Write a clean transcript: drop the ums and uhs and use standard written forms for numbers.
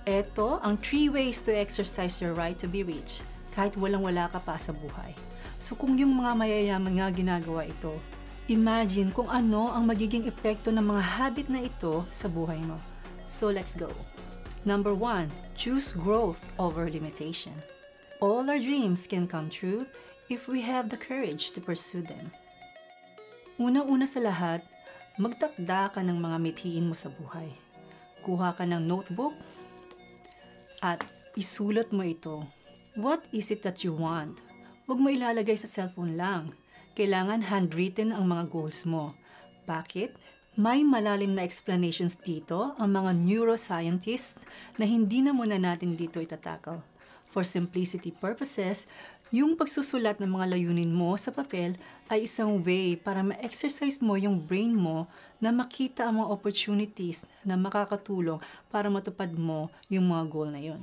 Ito ang 3 ways to exercise your right to be rich kahit walang-wala ka pa sa buhay. So kung yung mga mayayaman nga ginagawa ito, imagine kung ano ang magiging epekto ng mga habit na ito sa buhay mo. So let's go. Number 1, choose growth over limitation. All our dreams can come true if we have the courage to pursue them. Una-una sa lahat, magtakda ka ng mga mithiin mo sa buhay. Kuha ka ng notebook at isulat mo ito. What is it that you want? Huwag mo ilalagay sa cellphone lang. Kailangan handwritten ang mga goals mo. Bakit? May malalim na explanations dito ang mga neuroscientists na hindi na muna natin dito itatakal. For simplicity purposes, yung pagsusulat ng mga layunin mo sa papel ay isang way para ma-exercise mo yung brain mo na makita ang mga opportunities na makakatulong para matupad mo yung mga goal na yun.